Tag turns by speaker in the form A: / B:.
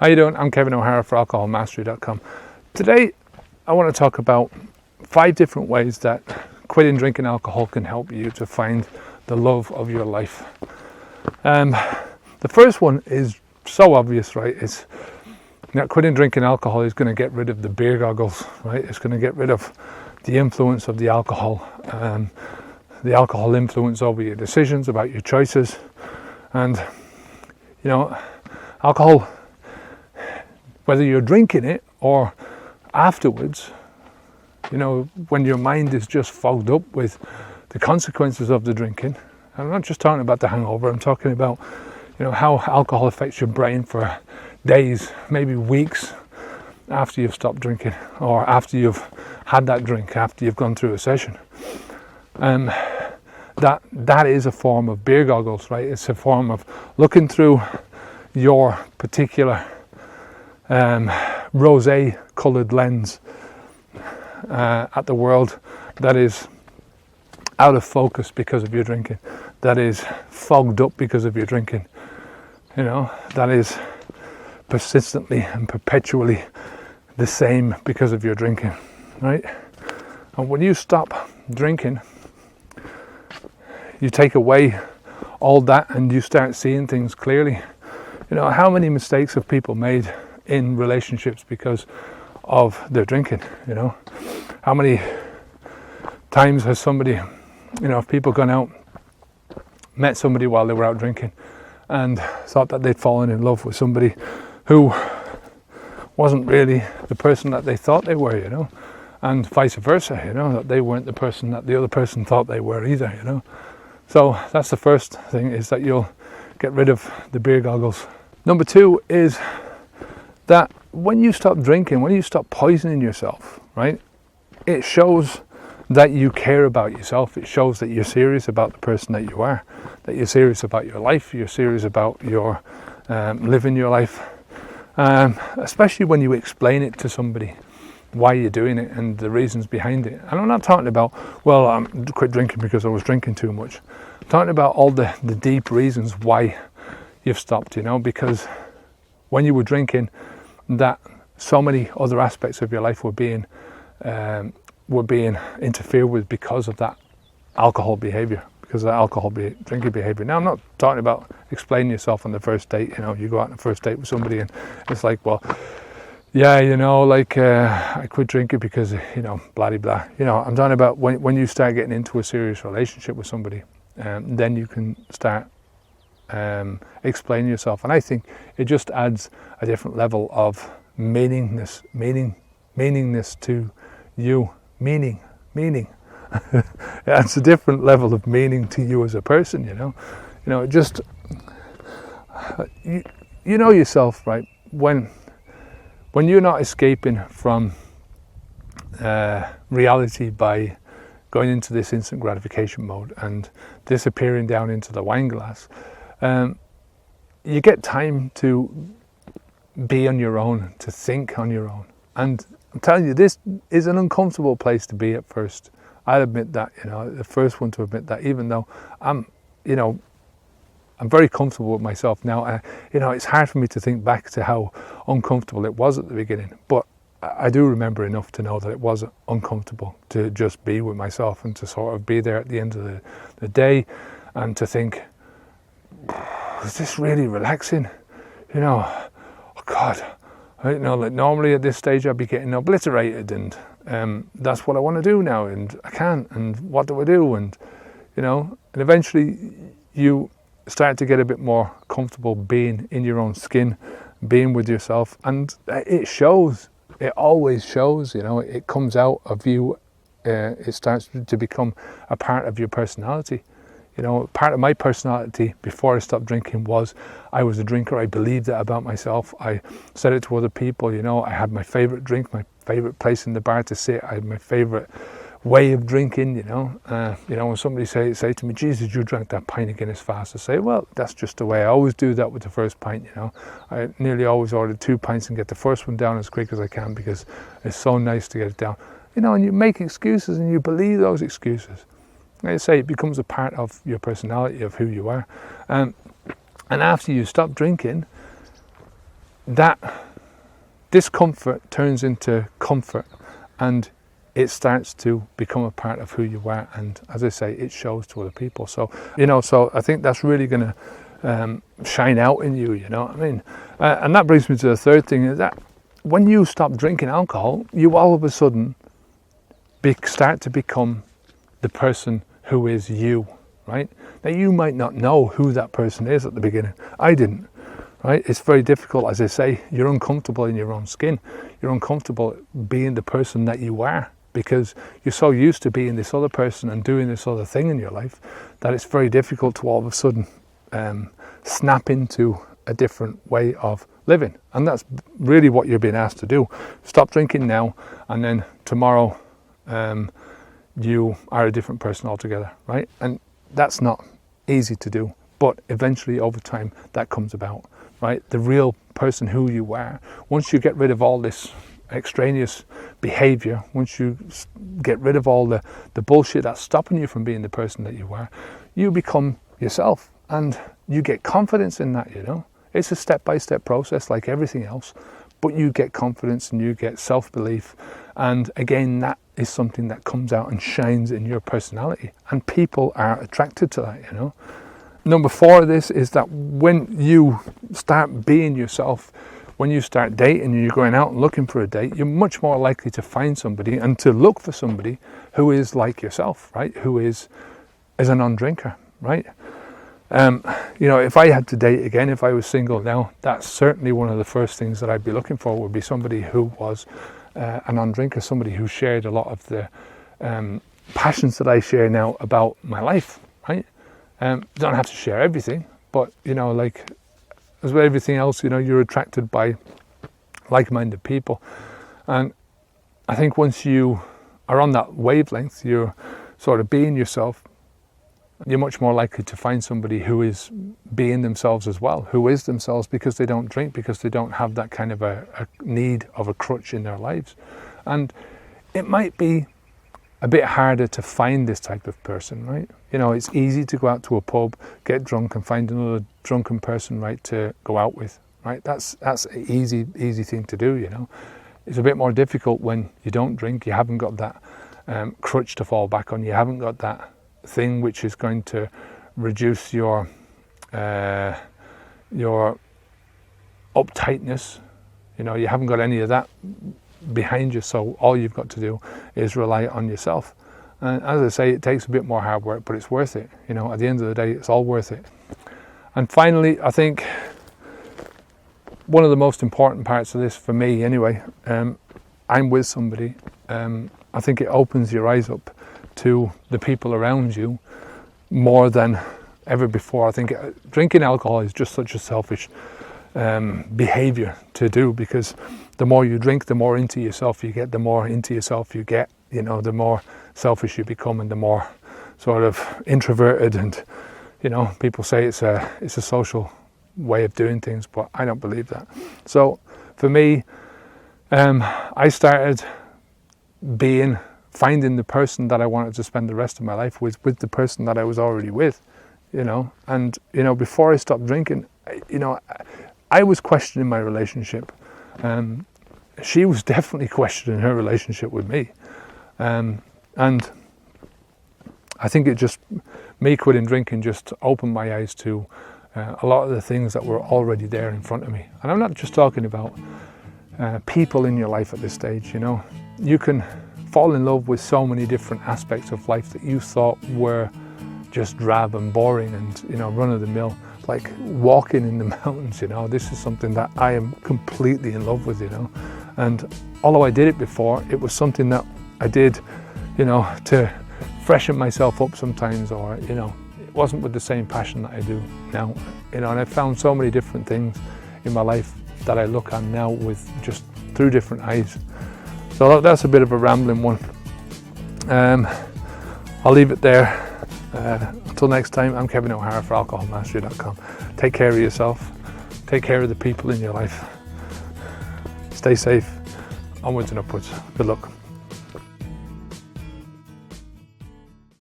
A: How you doing? I'm Kevin O'Hara for alcoholmastery.com. Today I want to talk about 5 different ways that quitting drinking alcohol can help you to find the love of your life. The first one is so obvious, right? It's that quitting drinking alcohol is going to get rid of the beer goggles, right? It's going to get rid of the influence of the alcohol influence over your decisions, about your choices. And alcohol, whether you're drinking it or afterwards, when your mind is just fogged up with the consequences of the drinking. I'm not just talking about the hangover, I'm talking about how alcohol affects your brain for days, maybe weeks after you've stopped drinking, or after you've had that drink, after you've gone through a session. That is a form of beer goggles, right? It's a form of looking through your particular rosé coloured lens at the world that is out of focus because of your drinking, that is fogged up because of your drinking, that is persistently and perpetually the same because of your drinking, right? And when you stop drinking, you take away all that and you start seeing things clearly. How many mistakes have people made in relationships because of their drinking? How many times has somebody, if people gone out, met somebody while they were out drinking and thought that they'd fallen in love with somebody who wasn't really the person that they thought they were, and vice versa, that they weren't the person that the other person thought they were either, So that's the first thing, is that you'll get rid of the beer goggles. Number 2 is that when you stop drinking, when you stop poisoning yourself, right, it shows that you care about yourself. It shows that you're serious about the person that you are, that you're serious about your life, you're serious about your living your life, especially when you explain it to somebody, why you're doing it and the reasons behind it. And I'm not talking about, I quit drinking because I was drinking too much. I'm talking about all the deep reasons why you've stopped, because when you were drinking, that so many other aspects of your life were being interfered with because of that alcohol behaviour, because of that alcohol drinking behaviour. Now, I'm not talking about explaining yourself on the first date. You go out on a first date with somebody and it's like, I quit drinking because, blah, blah, blah. I'm talking about when you start getting into a serious relationship with somebody, then you can start explaining yourself. And I think it just adds a different level of meaningness to you. Meaning. It adds a different level of meaning to you as a person, it just, you know yourself, right? When you're not escaping from reality by going into this instant gratification mode and disappearing down into the wine glass, you get time to be on your own, to think on your own. And I'm telling you, this is an uncomfortable place to be at first. I'll admit that, the first one to admit that, even though I'm very comfortable with myself now. It's hard for me to think back to how uncomfortable it was at the beginning, but I do remember enough to know that it was uncomfortable to just be with myself and to sort of be there at the end of the day and to think, is this really relaxing? Oh God, normally at this stage I'd be getting obliterated, and that's what I want to do now, and I can't, and what do I do? And and eventually you start to get a bit more comfortable being in your own skin, being with yourself, and it shows. It always shows. It comes out of you. It starts to become a part of your personality. Part of my personality before I stopped drinking was I was a drinker. I believed that about myself. I said it to other people. I had my favorite drink, my favorite place in the bar to sit. I had my favorite way of drinking. When somebody say to me, Jesus, you drank that pint of Guinness fast, I say, well, that's just the way I always do that with the first pint. I nearly always order 2 pints and get the first one down as quick as I can because it's so nice to get it down. And you make excuses and you believe those excuses. Like I say, it becomes a part of your personality, of who you are. And after you stop drinking, that discomfort turns into comfort, and it starts to become a part of who you are, and as I say, it shows to other people. So so I think that's really going to shine out in you, you know what I mean? And that brings me to the third thing, is that when you stop drinking alcohol, you all of a sudden start to become the person who is you, right? Now, you might not know who that person is at the beginning. I didn't, right? It's very difficult. As I say, you're uncomfortable in your own skin. You're uncomfortable being the person that you are, because you're so used to being this other person and doing this other thing in your life that it's very difficult to all of a sudden snap into a different way of living. And that's really what you're being asked to do. Stop drinking now, and then tomorrow you are a different person altogether, right? And that's not easy to do, but eventually over time that comes about, right? The real person who you are, once you get rid of all this extraneous behavior, once you get rid of all the bullshit that's stopping you from being the person that you are, you become yourself, and you get confidence in that, you know? It's a step-by-step process like everything else, but you get confidence and you get self-belief, and again, that is something that comes out and shines in your personality, and people are attracted to that, you know? Number 4 of this is that when you start being yourself, when you start dating and you're going out and looking for a date, you're much more likely to find somebody and to look for somebody who is like yourself, right? Who is a non-drinker, right? If I had to date again, if I was single now, that's certainly one of the first things that I'd be looking for, would be somebody who was a non-drinker, somebody who shared a lot of the passions that I share now about my life, right? You don't have to share everything, but, like, as with everything else, you're attracted by like-minded people. And I think once you are on that wavelength, you're sort of being yourself, you're much more likely to find somebody who is being themselves as well, who is themselves because they don't drink, because they don't have that kind of a need of a crutch in their lives. And it might be a bit harder to find this type of person, right? It's easy to go out to a pub, get drunk, and find another drunken person, right, to go out with, right? That's an easy thing to do, It's a bit more difficult when you don't drink, you haven't got that crutch to fall back on, you haven't got that thing which is going to reduce your uptightness. You haven't got any of that behind you, so all you've got to do is rely on yourself. And as I say, it takes a bit more hard work, but it's worth it. At the end of the day, it's all worth it. And finally, I think one of the most important parts of this, for me anyway, I'm with somebody. I think it opens your eyes up to the people around you more than ever before. I think drinking alcohol is just such a selfish behavior to do, because the more you drink, the more into yourself you get, the more into yourself you get, the more selfish you become, and the more sort of introverted, and people say it's a social way of doing things, but I don't believe that. So for me, I started finding the person that I wanted to spend the rest of my life with the person that I was already with, and before I stopped drinking, I was questioning my relationship. She was definitely questioning her relationship with me, and I think me quitting drinking just opened my eyes to a lot of the things that were already there in front of me. And I'm not just talking about people in your life at this stage. You can fall in love with so many different aspects of life that you thought were just drab and boring and run of the mill, like walking in the mountains. This is something that I am completely in love with. And although I did it before, it was something that I did to freshen myself up sometimes, or it wasn't with the same passion that I do now. And I found so many different things in my life that I look on now with just through different eyes. So that's a bit of a rambling one. I'll leave it there. Until next time, I'm Kevin O'Hara for alcoholmastery.com. Take care of yourself. Take care of the people in your life. Stay safe. Onwards and upwards. Good luck.